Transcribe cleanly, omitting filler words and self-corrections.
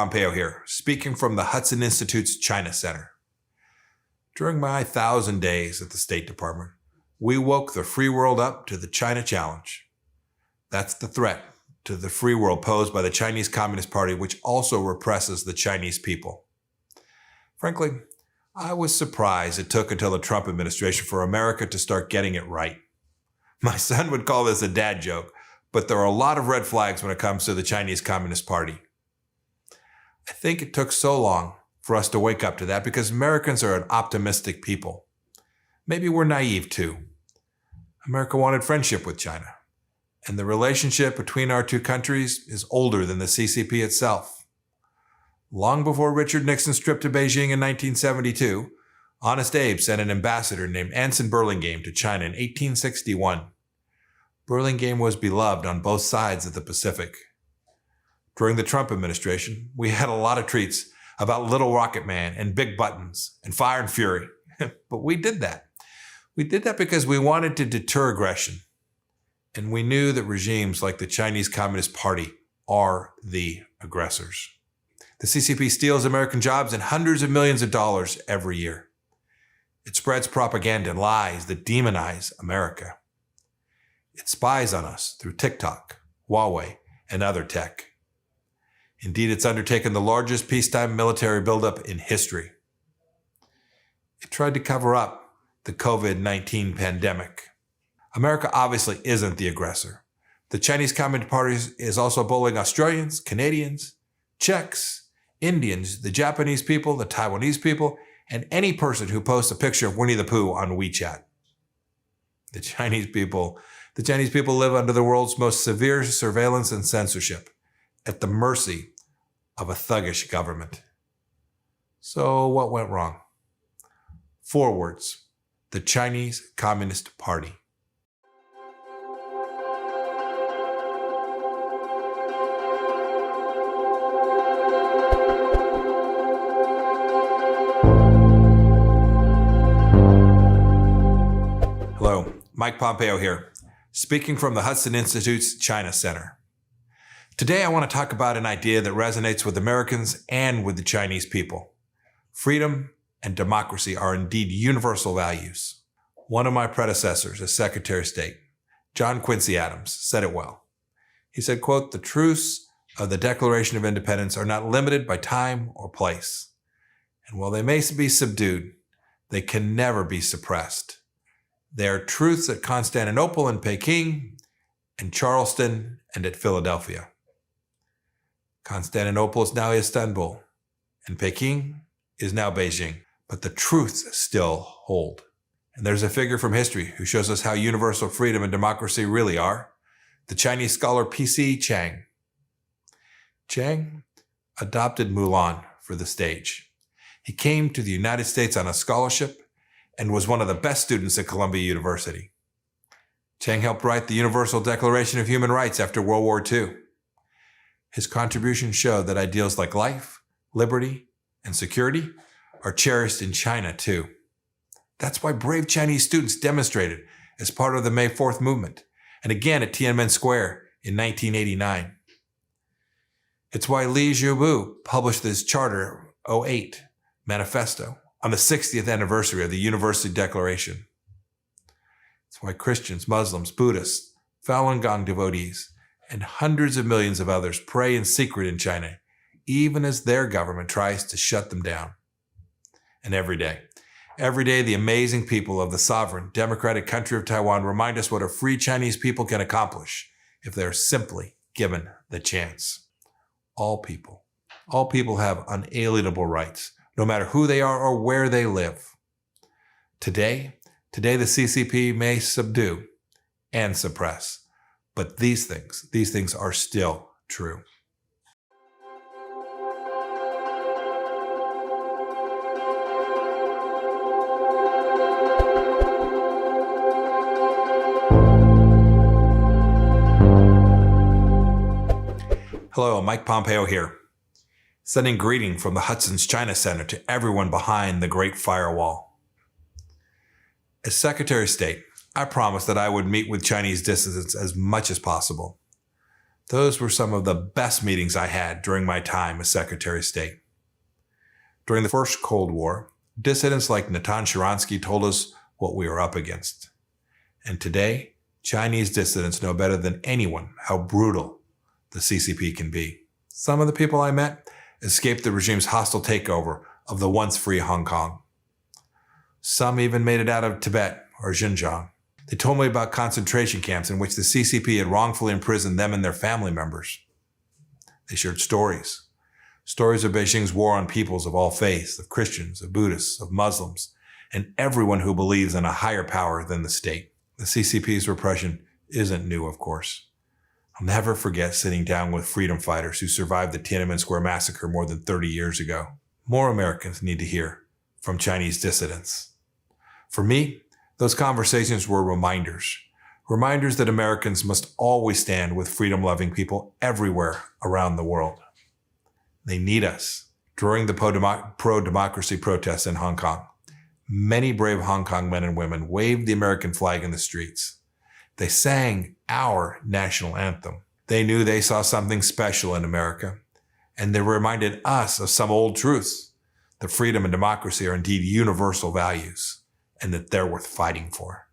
Pompeo here, speaking from the Hudson Institute's China Center. During my 1,000 days at the State Department, we woke the free world up to the China challenge. That's the threat to the free world posed by the Chinese Communist Party, which also represses the Chinese people. Frankly, I was surprised it took until the Trump administration for America to start getting it right. My son would call this a dad joke, but there are a lot of red flags when it comes to the Chinese Communist Party. I think it took so long for us to wake up to that because Americans are an optimistic people. Maybe we're naive too. America wanted friendship with China, and the relationship between our two countries is older than the CCP itself. Long before Richard Nixon's trip to Beijing in 1972, Honest Abe sent an ambassador named Anson Burlingame to China in 1861. Burlingame was beloved on both sides of the Pacific. During the Trump administration, we had a lot of treats about Little Rocket Man and Big Buttons and Fire and Fury. But we did that. We did that because we wanted to deter aggression. And we knew that regimes like the Chinese Communist Party are the aggressors. The CCP steals American jobs and hundreds of millions of dollars every year. It spreads propaganda and lies that demonize America. It spies on us through TikTok, Huawei, and other tech. Indeed, it's undertaken the largest peacetime military buildup in history. It tried to cover up the COVID-19 pandemic. America obviously isn't the aggressor. The Chinese Communist Party is also bullying Australians, Canadians, Czechs, Indians, the Japanese people, the Taiwanese people, and any person who posts a picture of Winnie the Pooh on WeChat. The Chinese people live under the world's most severe surveillance and censorship, at the mercy of a thuggish government. So what went wrong? 4 words: the Chinese Communist Party. Hello, Mike Pompeo here, speaking from the Hudson Institute's China Center. Today, I want to talk about an idea that resonates with Americans and with the Chinese people. Freedom and democracy are indeed universal values. One of my predecessors as Secretary of State, John Quincy Adams, said it well. He said, quote, "The truths of the Declaration of Independence are not limited by time or place. And while they may be subdued, they can never be suppressed. They are truths at Constantinople and Peking, and Charleston and at Philadelphia." Constantinople is now Istanbul, and Peking is now Beijing, but the truths still hold. And there's a figure from history who shows us how universal freedom and democracy really are, the Chinese scholar P.S. Chang. Chang adopted Mulan for the stage. He came to the United States on a scholarship and was one of the best students at Columbia University. Chang helped write the Universal Declaration of Human Rights after World War II. His contributions showed that ideals like life, liberty, and security are cherished in China too. That's why brave Chinese students demonstrated as part of the May 4th movement, and again at Tiananmen Square in 1989. It's why Li Zhibu published his Charter 08 manifesto on the 60th anniversary of the Universal Declaration. It's why Christians, Muslims, Buddhists, Falun Gong devotees, and hundreds of millions of others pray in secret in China, even as their government tries to shut them down. And every day, the amazing people of the sovereign, democratic country of Taiwan remind us what a free Chinese people can accomplish if they are simply given the chance. All people have unalienable rights, no matter who they are or where they live. Today, the CCP may subdue and suppress, but these things are still true. Hello, Mike Pompeo here, sending greeting from the Hudson's China Center to everyone behind the Great Firewall. As Secretary of State, I promised that I would meet with Chinese dissidents as much as possible. Those were some of the best meetings I had during my time as Secretary of State. During the first Cold War, dissidents like Natan Sharansky told us what we were up against. And today, Chinese dissidents know better than anyone how brutal the CCP can be. Some of the people I met escaped the regime's hostile takeover of the once free Hong Kong. Some even made it out of Tibet or Xinjiang. They told me about concentration camps in which the CCP had wrongfully imprisoned them and their family members. They shared stories of Beijing's war on peoples of all faiths, of Christians, of Buddhists, of Muslims, and everyone who believes in a higher power than the state. The CCP's repression isn't new, of course. I'll never forget sitting down with freedom fighters who survived the Tiananmen Square massacre more than 30 years ago. More Americans need to hear from Chinese dissidents. For me, those conversations were reminders that Americans must always stand with freedom-loving people everywhere around the world. They need us. During the pro-democracy protests in Hong Kong, many brave Hong Kong men and women waved the American flag in the streets. They sang our national anthem. They knew they saw something special in America, and they reminded us of some old truths, that freedom and democracy are indeed universal values, and that they're worth fighting for.